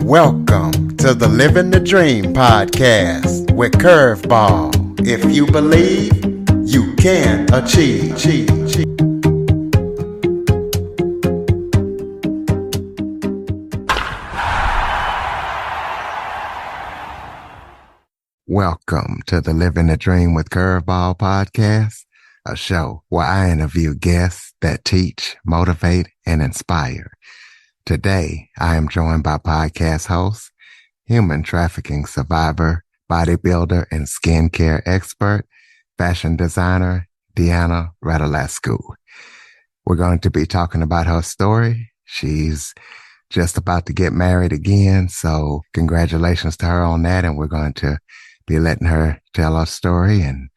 Welcome to the Living the Dream podcast with Curveball. If you believe, you can achieve. Welcome to the Living the Dream with Curveball podcast, a show where I interview guests that teach, motivate, and inspire. Today, I am joined by podcast host, human trafficking survivor, bodybuilder, and skincare expert, fashion designer, Deanna Kuempel. We're going to be talking about her story. She's just about to get married again, so congratulations to her on that, and we're going to be letting her tell her story and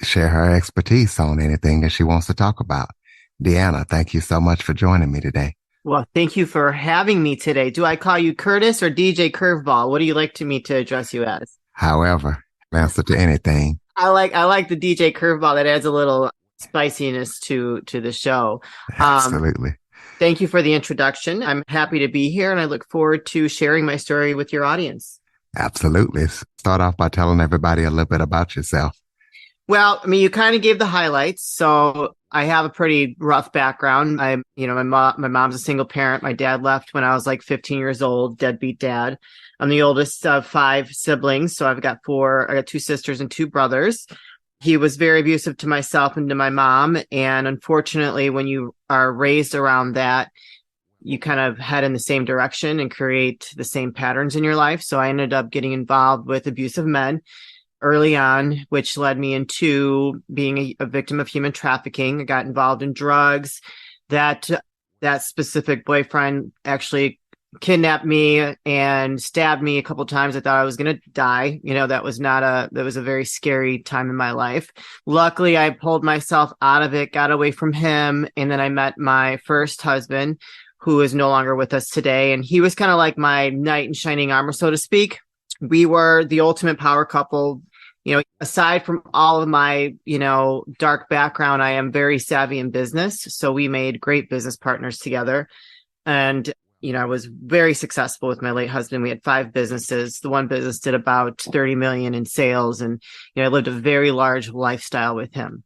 share her expertise on anything that she wants to talk about. Deanna, thank you so much for joining me today. Well, thank you for having me today. Do I call you Curtis or DJ Curveball? What do you like me to address you as? However, answer to anything. I like the DJ Curveball. That adds a little spiciness to the show. Absolutely. Thank you for the introduction. I'm happy to be here, and I look forward to sharing my story with your audience. Absolutely. Start off by telling everybody a little bit about yourself. Well, I mean, you kind of gave the highlights. So I have a pretty rough background. My mom's a single parent. My dad left when I was like 15 years old, deadbeat dad. I'm the oldest of 5 siblings. So I got 2 sisters and 2 brothers. He was very abusive to myself and to my mom. And unfortunately, when you are raised around that, you kind of head in the same direction and create the same patterns in your life. So I ended up getting involved with abusive men early on, which led me into being a victim of human trafficking. I got involved in drugs. That specific boyfriend actually kidnapped me and stabbed me a couple of times. I thought I was going to die. That was a very scary time in my life. Luckily, I pulled myself out of it, got away from him. And then I met my first husband, who is no longer with us today. And he was kind of like my knight in shining armor, so to speak. We were the ultimate power couple. Aside from all of my, dark background, I am very savvy in business. So we made great business partners together. And, I was very successful with my late husband. We had 5 businesses. The one business did about 30 million in sales. And, I lived a very large lifestyle with him.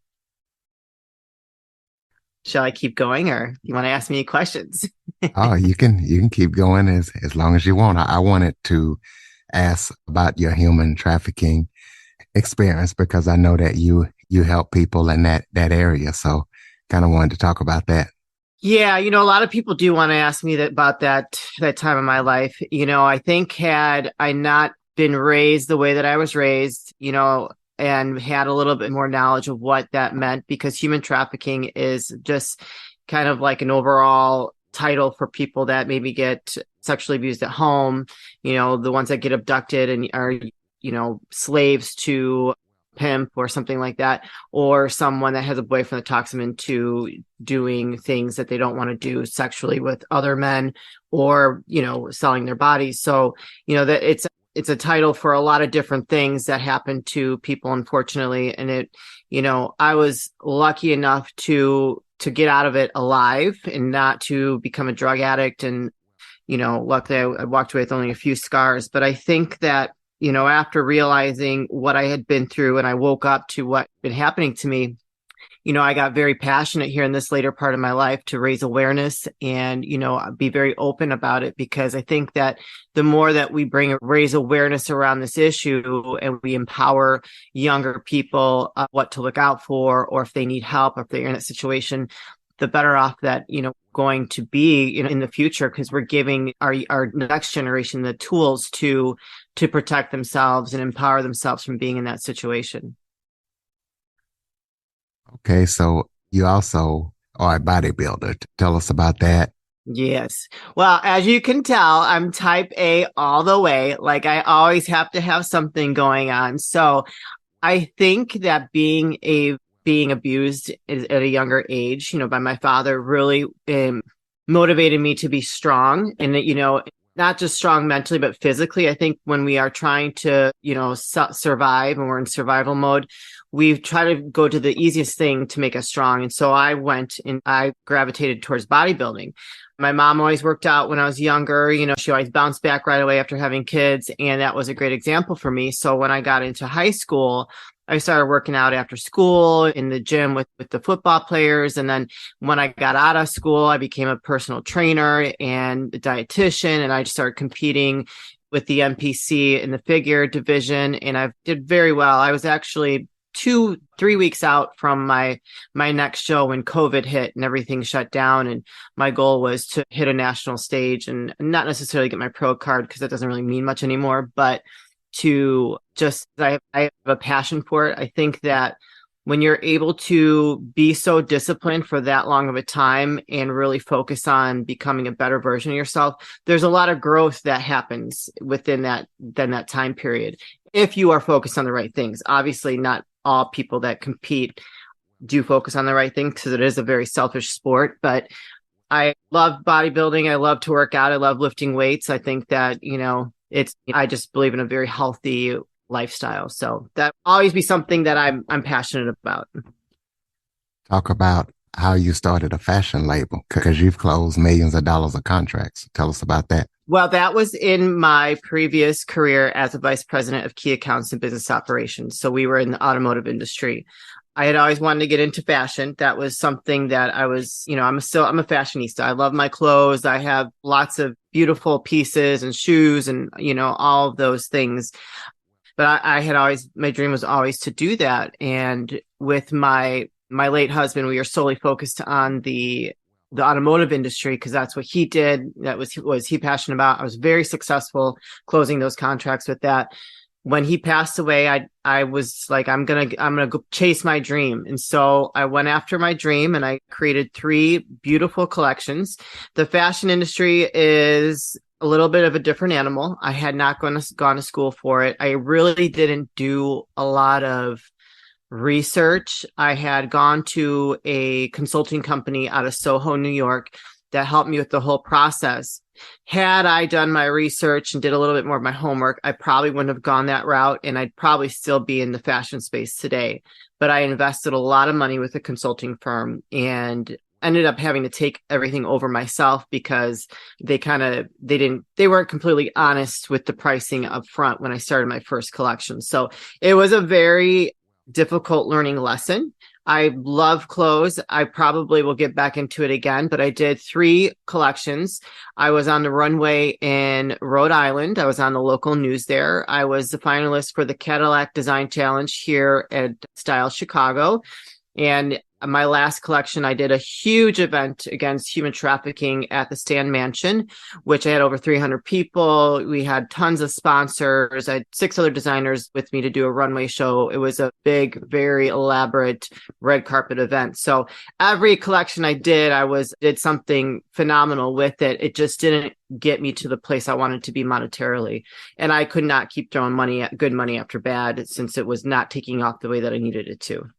Shall I keep going, or you want to ask me any questions? Oh, you can keep going as long as you want. I wanted to ask about your human trafficking experience because I know that you help people in that area. So kind of wanted to talk about that. Yeah, a lot of people do want to ask me about that time in my life. I think had I not been raised the way that I was raised, and had a little bit more knowledge of what that meant, because human trafficking is just kind of like an overall title for people that maybe get sexually abused at home, the ones that get abducted and are, slaves to pimp or something like that, or someone that has a boyfriend that talks them into doing things that they don't want to do sexually with other men, or, selling their bodies. So, that it's a title for a lot of different things that happen to people, unfortunately. And I was lucky enough to get out of it alive and not to become a drug addict. And, luckily I walked away with only a few scars. But I think that, after realizing what I had been through and I woke up to what had been happening to me, I got very passionate here in this later part of my life to raise awareness and, be very open about it, because I think that the more that we raise awareness around this issue and we empower younger people what to look out for, or if they need help, or if they're in a situation, the better off that, going to be, in the future, because we're giving our next generation the tools to protect themselves and empower themselves from being in that situation. Okay, so you also are a bodybuilder. Tell us about that. Yes. Well, as you can tell, I'm type A all the way. Like, I always have to have something going on. So I think that being abused at a younger age, by my father, really motivated me to be strong, and not just strong mentally, but physically. I think when we are trying to, survive and we're in survival mode, we try to go to the easiest thing to make us strong. And so I gravitated towards bodybuilding. My mom always worked out when I was younger. She always bounced back right away after having kids. And that was a great example for me. So when I got into high school, I started working out after school in the gym with the football players. And then when I got out of school, I became a personal trainer and a dietitian, and I started competing with the NPC in the figure division. And I did very well. I was actually 3 weeks out from my next show when COVID hit and everything shut down. And my goal was to hit a national stage and not necessarily get my pro card, because that doesn't really mean much anymore, but to just, I have a passion for it. I think that when you're able to be so disciplined for that long of a time and really focus on becoming a better version of yourself, there's a lot of growth that happens within that time period. If you are focused on the right things. Obviously, not all people that compete do focus on the right thing, because it is a very selfish sport. But I love bodybuilding. I love to work out. I love lifting weights. I think that, I just believe in a very healthy lifestyle. So that will always be something that I'm passionate about. Talk about how you started a fashion label, because you've closed millions of dollars of contracts. Tell us about that. Well, that was in my previous career as a vice president of key accounts and business operations. So we were in the automotive industry. I had always wanted to get into fashion. That was something that I was, I'm a fashionista. I love my clothes. I have lots of beautiful pieces and shoes and, all of those things. But I had always, my dream was always to do that. And with my late husband, we were solely focused on the automotive industry, because that's what he did. That was he passionate about. I was very successful closing those contracts with that. When he passed away, I was like, I'm gonna go chase my dream. And so I went after my dream, and I created 3 beautiful collections. The fashion industry is a little bit of a different animal. I had not gone to school for it. I really didn't do a lot of research. I had gone to a consulting company out of Soho, New York, that helped me with the whole process. Had I done my research and did a little bit more of my homework, I probably wouldn't have gone that route, and I'd probably still be in the fashion space today. But I invested a lot of money with a consulting firm and ended up having to take everything over myself, because they weren't completely honest with the pricing up front when I started my first collection. So it was a very difficult learning lesson. I love clothes. I probably will get back into it again, but I did 3 collections. I was on the runway in Rhode Island. I was on the local news there. I was the finalist for the Cadillac Design Challenge here at Style Chicago. And my last collection, I did a huge event against human trafficking at the Stan Mansion, which I had over 300 people. We had tons of sponsors. I had 6 other designers with me to do a runway show. It was a big, very elaborate red carpet event. So every collection I did, did something phenomenal with it. It just didn't get me to the place I wanted to be monetarily. And I could not keep throwing good money after bad, since it was not taking off the way that I needed it to.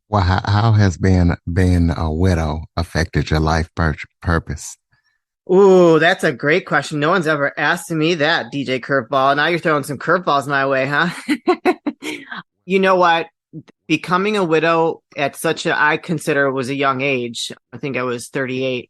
Well, how has being a widow affected your life purpose? Ooh, that's a great question. No one's ever asked me that, DJ Curveball. Now you're throwing some curveballs my way, huh? You know what? Becoming a widow at I consider was a young age. I think I was 38.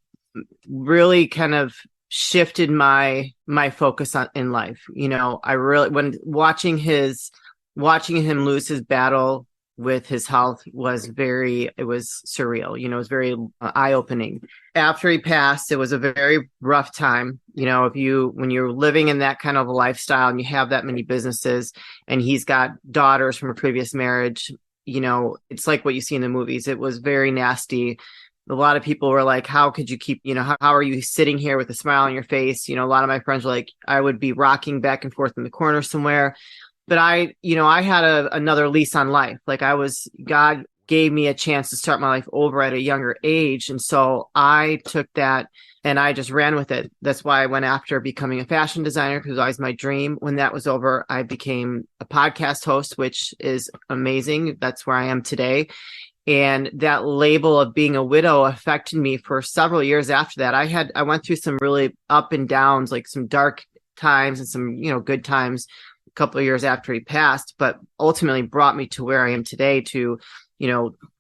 Really kind of shifted my focus in life. When watching him lose his battle with his health it was surreal. It was very eye-opening. After he passed, it was a very rough time. When you're living in that kind of a lifestyle and you have that many businesses, and he's got daughters from a previous marriage, it's like what you see in the movies. It was very nasty. A lot of people were like, how could you keep, how are you sitting here with a smile on your face? A lot of my friends were like, I would be rocking back and forth in the corner somewhere. But I had another lease on life. God gave me a chance to start my life over at a younger age. And so I took that and I just ran with it. That's why I went after becoming a fashion designer, because it was always my dream. When that was over, I became a podcast host, which is amazing. That's where I am today. And that label of being a widow affected me for several years after that. I went through some really up and downs, like some dark times and some, good times couple of years after he passed, but ultimately brought me to where I am today to,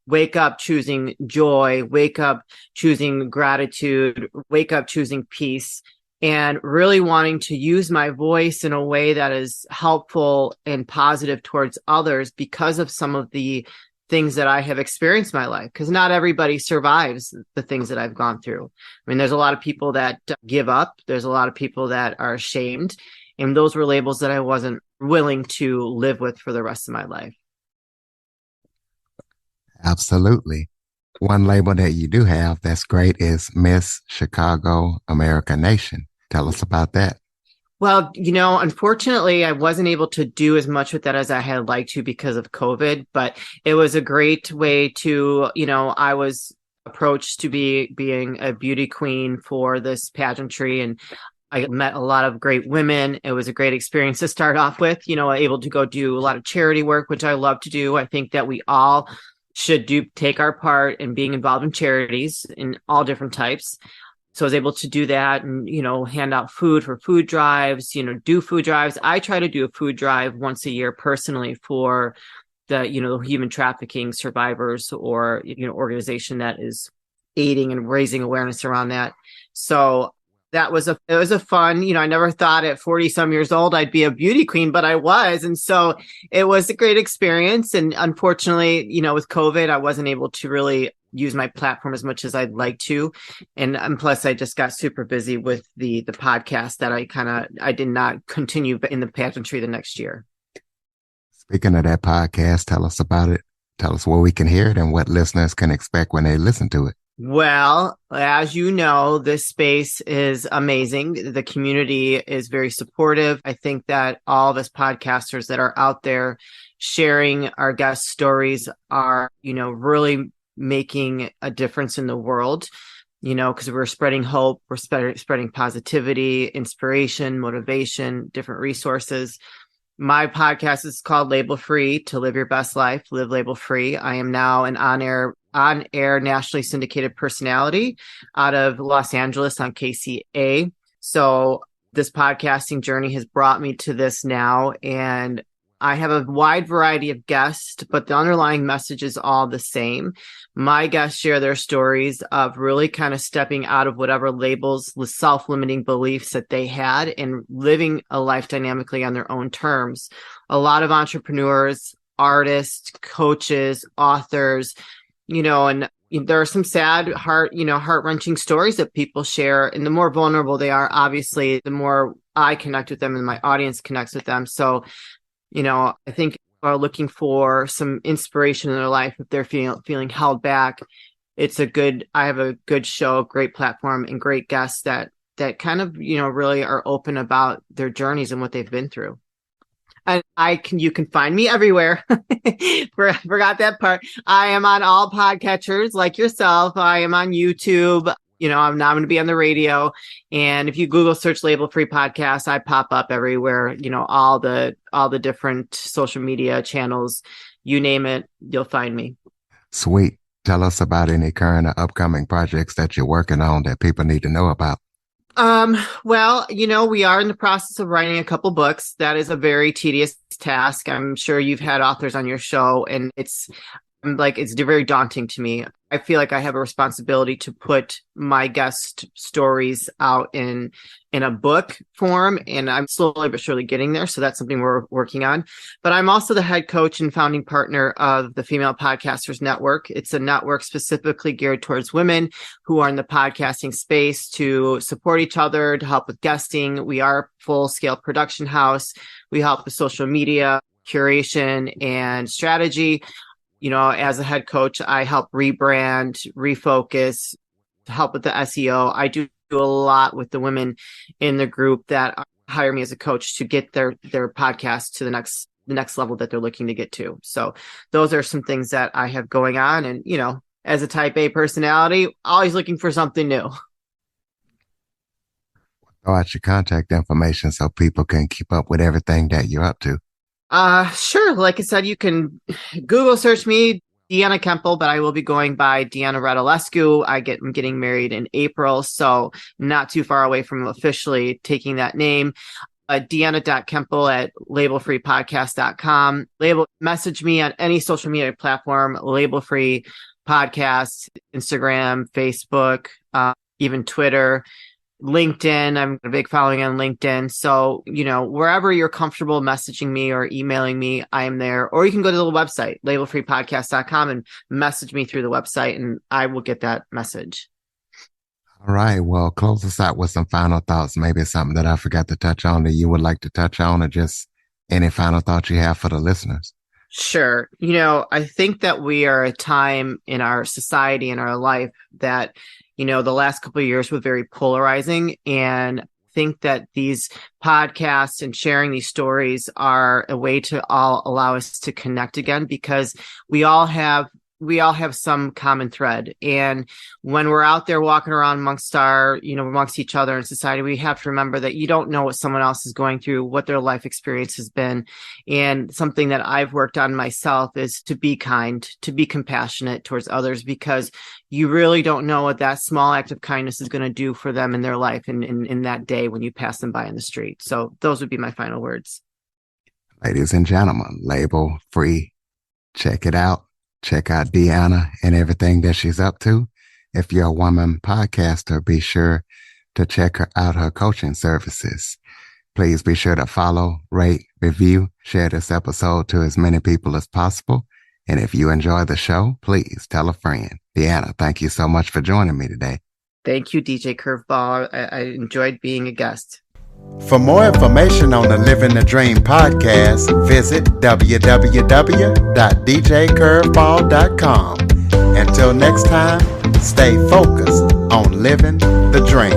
wake up choosing joy, wake up choosing gratitude, wake up choosing peace, and really wanting to use my voice in a way that is helpful and positive towards others because of some of the things that I have experienced in my life. Because not everybody survives the things that I've gone through. I mean, there's a lot of people that give up. There's a lot of people that are ashamed. And those were labels that I wasn't willing to live with for the rest of my life. Absolutely. One label that you do have that's great is Miss Chicago America Nation. Tell us about that. Well, unfortunately, I wasn't able to do as much with that as I had liked to because of COVID, but it was a great way to, I was approached to being a beauty queen for this pageantry, and I met a lot of great women. It was a great experience to start off with, able to go do a lot of charity work, which I love to do. I think that we all should take our part in being involved in charities in all different types. So I was able to do that and, hand out food for food drives, do food drives. I try to do a food drive once a year personally for the, human trafficking survivors or, organization that is aiding and raising awareness around that. So it was a fun, I never thought at 40 some years old I'd be a beauty queen, but I was. And so it was a great experience. And unfortunately, with COVID, I wasn't able to really use my platform as much as I'd like to. And plus I just got super busy with the podcast that I did not continue in the pageantry the next year. Speaking of that podcast, tell us about it. Tell us where we can hear it and what listeners can expect when they listen to it. Well, as you know, this space is amazing. The community is very supportive. I think that all of us podcasters that are out there sharing our guest stories are, really making a difference in the world, because we're spreading hope, we're spreading positivity, inspiration, motivation, different resources. My podcast is called Label Free, to live your best life, live label free. I am now an on-air nationally syndicated personality out of Los Angeles on KCA. So this podcasting journey has brought me to this now, and I have a wide variety of guests, but the underlying message is all the same. My guests share their stories of really kind of stepping out of whatever labels, the self-limiting beliefs that they had, and living a life dynamically on their own terms. A lot of entrepreneurs, artists, coaches, authors, and there are some sad, heart-wrenching stories that people share. And the more vulnerable they are, obviously, the more I connect with them and my audience connects with them. So, I think people are looking for some inspiration in their life if they're feeling held back. I have a good show, great platform, and great guests that kind of, really are open about their journeys and what they've been through. And you can find me everywhere. Forgot that part. I am on all podcatchers like yourself. I am on YouTube. I'm now going to be on the radio. And if you Google search Label Free Podcast, I pop up everywhere, all the different social media channels, you name it, you'll find me. Sweet. Tell us about any current or upcoming projects that you're working on that people need to know about. Well, we are in the process of writing a couple books. That is a very tedious task. I'm sure you've had authors on your show, and it's very daunting to me. I feel like I have a responsibility to put my guest stories out in a book form, and I'm slowly but surely getting there. So that's something we're working on. But I'm also the head coach and founding partner of the Female Podcasters Network. It's a network specifically geared towards women who are in the podcasting space to support each other, to help with guesting. We are a full-scale production house. We help with social media, curation, and strategy. As a head coach, I help rebrand, refocus, help with the SEO. I do a lot with the women in the group that hire me as a coach to get their podcast to the next level that they're looking to get to. So those are some things that I have going on. And, as a type A personality, always looking for something new. Throw out your contact information so people can keep up with everything that you're up to. Sure. Like I said, you can Google search me, Deanna Kuempel, but I will be going by Deanna Radulescu. I'm getting married in April, so not too far away from officially taking that name. Deanna.Kuempel at labelfreepodcast.com. Message me on any social media platform, Label Free Podcast, Instagram, Facebook, even Twitter, LinkedIn. I'm a big following on LinkedIn. So, wherever you're comfortable messaging me or emailing me, I am there. Or you can go to the website, labelfreepodcast.com, and message me through the website, and I will get that message. All right. Well, close us out with some final thoughts. Maybe it's something that I forgot to touch on that you would like to touch on, or just any final thoughts you have for the listeners. Sure. I think that we are at a time in our society, in our life, that, the last couple of years were very polarizing. And I think that these podcasts and sharing these stories are a way to all allow us to connect again, because we all have some common thread. And when we're out there walking around amongst each other in society, we have to remember that you don't know what someone else is going through, what their life experience has been. And something that I've worked on myself is to be kind, to be compassionate towards others, because you really don't know what that small act of kindness is going to do for them in their life and in that day when you pass them by in the street. So those would be my final words. Ladies and gentlemen, Label Free. Check it out. Check out Deanna and everything that she's up to. If you're a woman podcaster, be sure to check out her coaching services. Please be sure to follow, rate, review, share this episode to as many people as possible. And if you enjoy the show, please tell a friend. Deanna, thank you so much for joining me today. Thank you, DJ Curveball. I enjoyed being a guest. For more information on the Living the Dream podcast, visit www.djcurveball.com. Until next time, stay focused on living the dream.